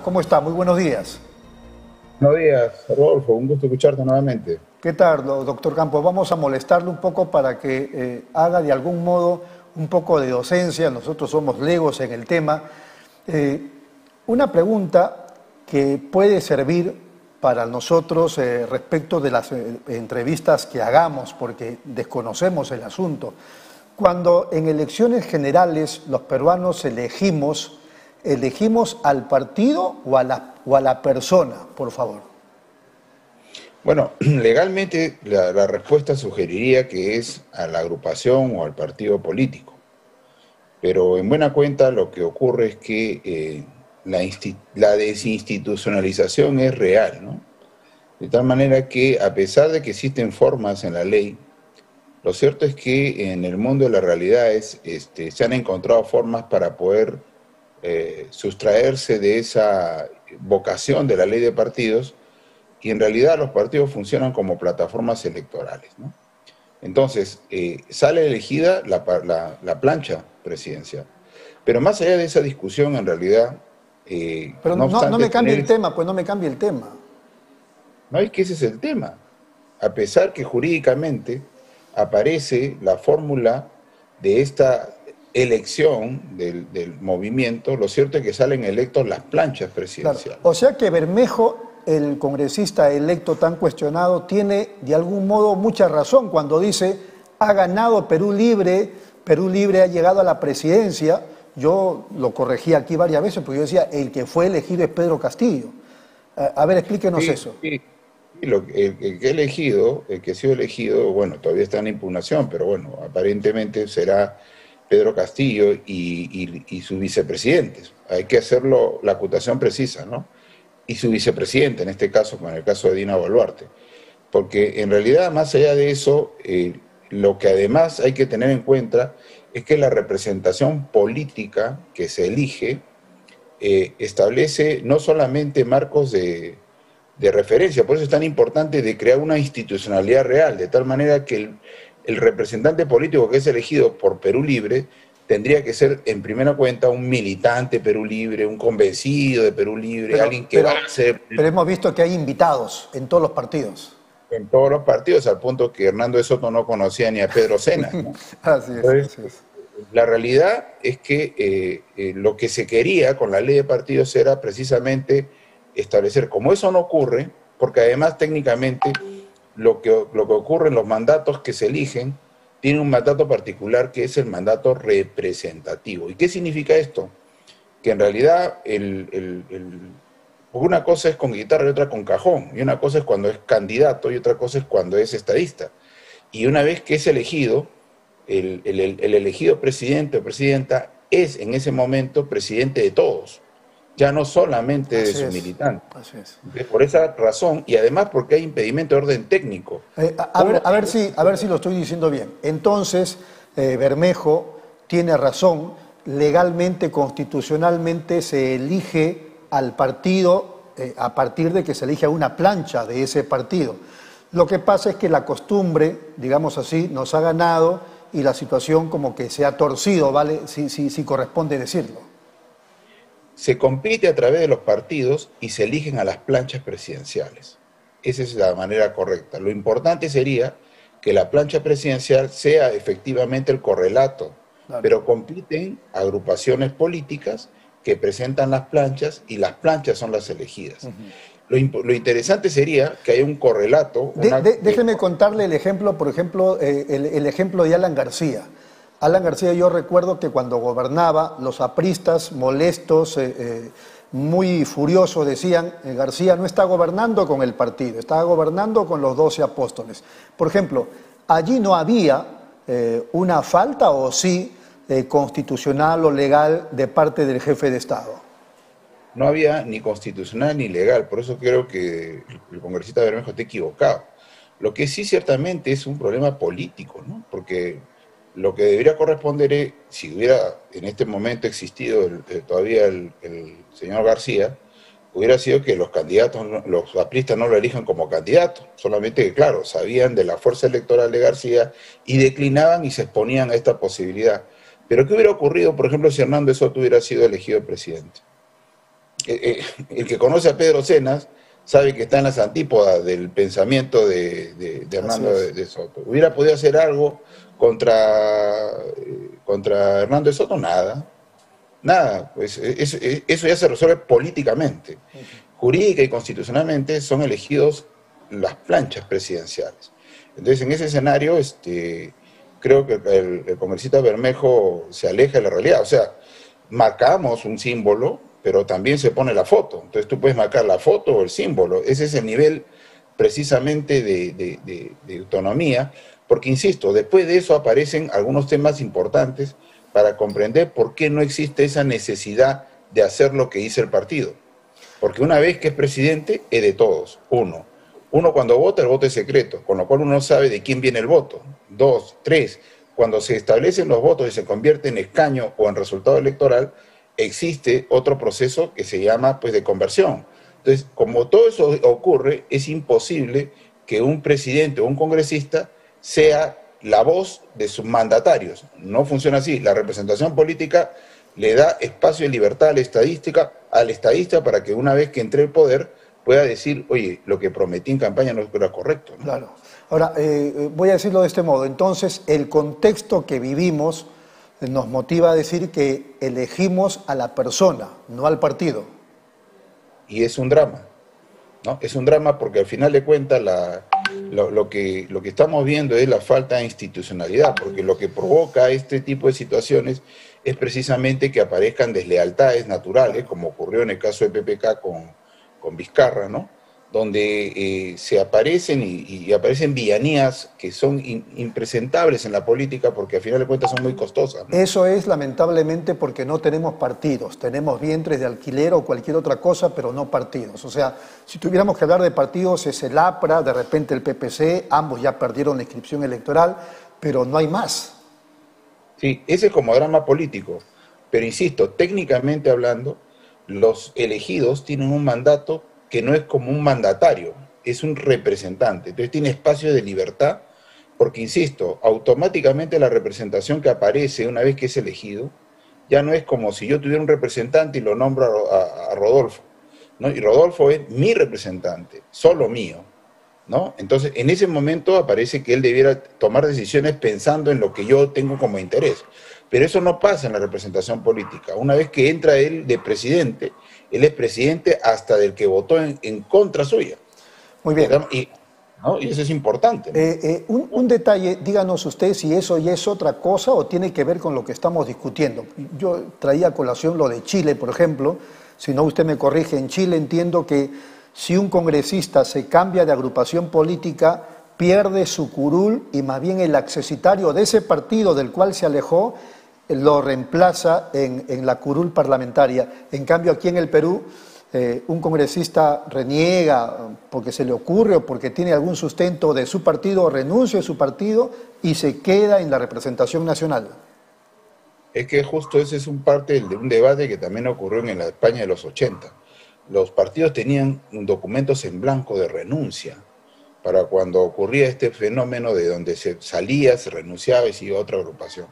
¿Cómo está? Muy buenos días. Buenos días, Rodolfo, un gusto escucharte nuevamente. ¿Qué tal, doctor Campos? Vamos a molestarle un poco para que haga de algún modo un poco de docencia. Nosotros somos legos en el tema. Eh, una pregunta que puede servir para nosotros respecto de las entrevistas que hagamos, porque desconocemos el asunto. Cuando en elecciones generales los peruanos ¿elegimos al partido o a la persona, por favor? Bueno, legalmente la respuesta sugeriría que es a la agrupación o al partido político, pero en buena cuenta lo que ocurre es que la desinstitucionalización es real, ¿no? De tal manera que a pesar de que existen formas en la ley, lo cierto es que en el mundo de las realidades se han encontrado formas para poder sustraerse de esa vocación de la ley de partidos, y en realidad los partidos funcionan como plataformas electorales, ¿no? Entonces, sale elegida la plancha presidencial. Pero más allá de esa discusión, en realidad, Pero no no obstante me cambie tener... el tema, pues no me cambie el tema. No, es que ese es el tema. A pesar que jurídicamente aparece la fórmula de esta elección del movimiento, lo cierto es que salen electos las planchas Claro. presidenciales. O sea que Bermejo, el congresista electo tan cuestionado, tiene de algún modo mucha razón cuando dice ha ganado Perú Libre ha llegado a la presidencia. Yo lo corregí aquí varias veces porque yo decía el que fue elegido es Pedro Castillo. A ver, explíquenos Sí, eso. sí. Y el que ha elegido, el que ha sido elegido, bueno, todavía está en impugnación, pero bueno, aparentemente será Pedro Castillo y sus vicepresidentes. Hay que hacerlo, la acotación precisa, ¿no? Y su vicepresidente, en este caso, con el caso de Dina Boluarte. Porque en realidad, más allá de eso, lo que además hay que tener en cuenta es que la representación política que se elige establece no solamente marcos de referencia, por eso es tan importante de crear una institucionalidad real, de tal manera que el representante político que es elegido por Perú Libre tendría que ser en primera cuenta un militante Perú Libre, un convencido de Perú Libre, alguien que va a ser Pero hemos visto que hay invitados en todos los partidos. en todos los partidos, al punto que Hernando de Soto no conocía ni a Pedro Cenas, ¿no? Así es, Entonces, así es. la realidad es que lo que se quería con la ley de partidos era precisamente establecer, como eso no ocurre, porque además técnicamente lo que ocurre en los mandatos que se eligen tiene un mandato particular que es el mandato representativo. ¿Y qué significa esto? Que en realidad una cosa es con guitarra y otra con cajón, y una cosa es cuando es candidato y otra cosa es cuando es estadista. Y una vez que es elegido, el elegido presidente o presidenta es en ese momento presidente de todos, ya no solamente de Así sus es, militantes. así es. Por esa razón, y además porque hay impedimento de orden técnico. ¿Cómo? A ver si lo estoy diciendo bien. Entonces, Bermejo tiene razón. Legalmente, constitucionalmente, se elige al partido a partir de que se elige a una plancha de ese partido. Lo que pasa es que la costumbre, digamos así, nos ha ganado y la situación como que se ha torcido, ¿vale? Si corresponde decirlo. Se compite a través de los partidos y se eligen a las planchas presidenciales. Esa es la manera correcta. Lo importante sería que la plancha presidencial sea efectivamente el correlato, Claro. pero compiten agrupaciones políticas que presentan las planchas y las planchas son las elegidas. Lo interesante sería que haya un correlato. Déjeme contarle el ejemplo, por ejemplo, el ejemplo de Alan García. Alan García, yo recuerdo que cuando gobernaba, los apristas molestos, muy furiosos, decían, García no está gobernando con el partido, está gobernando con los 12 apóstoles. Por ejemplo, allí no había una falta o sí constitucional o legal de parte del jefe de Estado. No había ni constitucional ni legal, por eso creo que el congresista Bermejo está equivocado. Lo que sí ciertamente es un problema político, ¿no? Porque lo que debería corresponder es, si hubiera en este momento existido todavía el señor García, hubiera sido que los candidatos, los apristas no lo elijan como candidato, solamente que, claro, sabían de la fuerza electoral de García y declinaban y se exponían a esta posibilidad. Pero ¿qué hubiera ocurrido, por ejemplo, si Hernando de Soto hubiera sido elegido presidente? el que conoce a Pedro Cenas sabe que está en las antípodas del pensamiento de Hernando de Soto. ¿Hubiera podido hacer algo contra Hernando de Soto? Nada. Nada, pues eso ya se resuelve políticamente. Jurídica y constitucionalmente son elegidos las planchas presidenciales. Entonces, en ese escenario, creo que el congresista Bermejo se aleja de la realidad. O sea, marcamos un símbolo, pero también se pone la foto. Entonces tú puedes marcar la foto o el símbolo. Ese es el nivel precisamente de autonomía, porque, insisto, después de eso aparecen algunos temas importantes para comprender por qué no existe esa necesidad de hacer lo que dice el partido. Porque una vez que es presidente, es de todos. Uno cuando vota, el voto es secreto, con lo cual uno no sabe de quién viene el voto. 2, 3, cuando se establecen los votos y se convierte en escaño o en resultado electoral, existe otro proceso que se llama pues de conversión. Entonces, como todo eso ocurre, es imposible que un presidente o un congresista sea la voz de sus mandatarios. No funciona así. La representación política le da espacio y libertad al estadista para que una vez que entre el poder pueda decir, oye, lo que prometí en campaña no era correcto, ¿no? Claro. Ahora, voy a decirlo de este modo. Entonces, el contexto que vivimos nos motiva a decir que elegimos a la persona, no al partido. Y es un drama, ¿no? Es un drama porque al final de cuentas lo que estamos viendo es la falta de institucionalidad, porque lo que provoca este tipo de situaciones es precisamente que aparezcan deslealtades naturales, como ocurrió en el caso de PPK con Vizcarra, ¿no? Donde se aparecen y aparecen villanías que son impresentables en la política porque al final de cuentas son muy costosas, ¿no? Eso es lamentablemente porque no tenemos partidos, tenemos vientres de alquiler o cualquier otra cosa, pero no partidos. O sea, si tuviéramos que hablar de partidos es el APRA, de repente el PPC, ambos ya perdieron la inscripción electoral, pero no hay más. Sí, ese es como drama político, pero insisto, técnicamente hablando, los elegidos tienen un mandato que no es como un mandatario, es un representante. Entonces tiene espacio de libertad, porque, insisto, automáticamente la representación que aparece una vez que es elegido, ya no es como si yo tuviera un representante y lo nombro a Rodolfo, ¿no? Y Rodolfo es mi representante, solo mío, ¿no? Entonces, en ese momento aparece que él debiera tomar decisiones pensando en lo que yo tengo como interés. Pero eso no pasa en la representación política. Una vez que entra él de presidente, él es presidente hasta del que votó en contra suya. Muy bien. ¿No? Y eso es importante, ¿no? Un detalle, díganos usted si eso ya es otra cosa o tiene que ver con lo que estamos discutiendo. Yo traía a colación lo de Chile, por ejemplo. Si no, usted me corrige. En Chile entiendo que si un congresista se cambia de agrupación política, pierde su curul y más bien el accesitario de ese partido del cual se alejó lo reemplaza en la curul parlamentaria. En cambio, aquí en el Perú, un congresista reniega porque se le ocurre o porque tiene algún sustento de su partido, renuncia a su partido y se queda en la representación nacional. Es que justo ese es un parte de un debate que también ocurrió en la España de los 80. Los partidos tenían documentos en blanco de renuncia para cuando ocurría este fenómeno de donde se salía, se renunciaba y se iba a otra agrupación.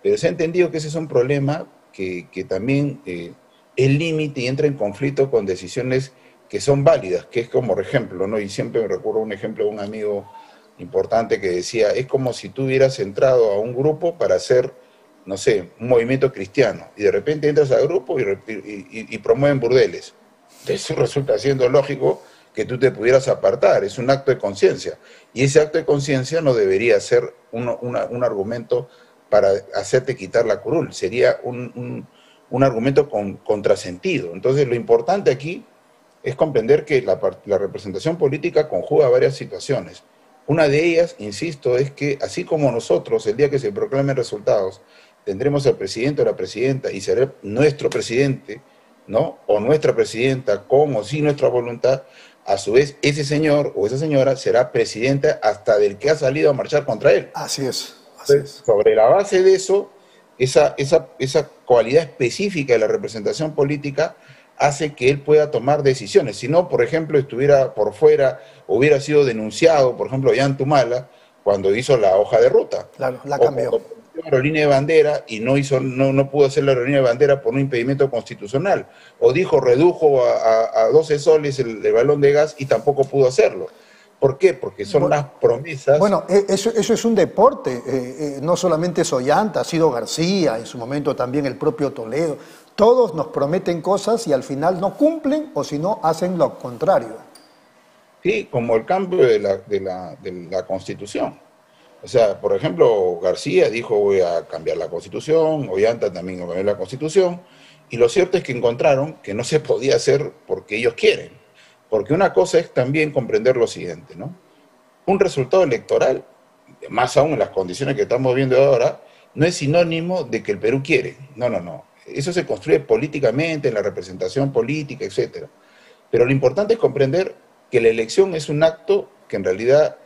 Pero se ha entendido que ese es un problema que también es límite y entra en conflicto con decisiones que son válidas, que es como, por ejemplo, ¿no? Y siempre me recuerdo un ejemplo de un amigo importante que decía, es como si tú hubieras entrado a un grupo para hacer, no sé, un movimiento cristiano, y de repente entras al grupo y promueven burdeles. Eso resulta siendo lógico que tú te pudieras apartar, es un acto de conciencia, y ese acto de conciencia no debería ser un argumento para hacerte quitar la curul, sería un argumento con contrasentido. Entonces lo importante aquí es comprender que la representación política conjuga varias situaciones. Una de ellas, insisto, es que así como nosotros, el día que se proclamen resultados, tendremos al presidente o la presidenta y será nuestro presidente, ¿no? O nuestra presidenta, con o sin nuestra voluntad, a su vez ese señor o esa señora será presidenta hasta del que ha salido a marchar contra él. Así es. Así es. Sobre la base de eso, esa cualidad específica de la representación política hace que él pueda tomar decisiones. Si no, por ejemplo, estuviera por fuera, hubiera sido denunciado, por ejemplo, Yantumala, cuando hizo la hoja de ruta. Claro, la cambió. aerolínea de bandera y no pudo hacer la aerolínea de bandera por un impedimento constitucional. O dijo, redujo a 12 soles el balón de gas y tampoco pudo hacerlo. ¿Por qué? Porque son las promesas. Bueno, eso es un deporte, no solamente es Ollanta, ha sido García, en su momento también el propio Toledo. Todos nos prometen cosas y al final no cumplen o si no hacen lo contrario. Sí, como el cambio de la Constitución. O sea, por ejemplo, García dijo voy a cambiar la Constitución, Ollanta también va a cambiar la Constitución, y lo cierto es que encontraron que no se podía hacer porque ellos quieren. Porque una cosa es también comprender lo siguiente, ¿no? Un resultado electoral, más aún en las condiciones que estamos viendo ahora, no es sinónimo de que el Perú quiere. No, no, no. Eso se construye políticamente, en la representación política, etcétera. Pero lo importante es comprender que la elección es un acto que en realidad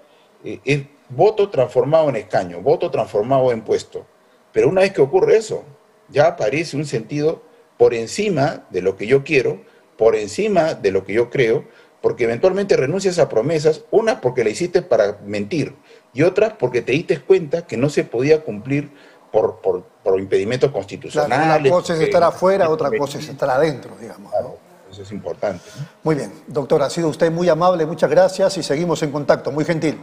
es voto transformado en escaño, voto transformado en puesto. Pero una vez que ocurre eso, ya aparece un sentido por encima de lo que yo quiero, por encima de lo que yo creo, porque eventualmente renuncias a promesas, una porque la hiciste para mentir, y otra porque te diste cuenta que no se podía cumplir por impedimentos constitucionales. Claro, una cosa es estar afuera, otra cosa es estar adentro, digamos, ¿no? Claro, eso es importante, ¿no? Muy bien, doctor, ha sido usted muy amable, muchas gracias y seguimos en contacto, muy gentil.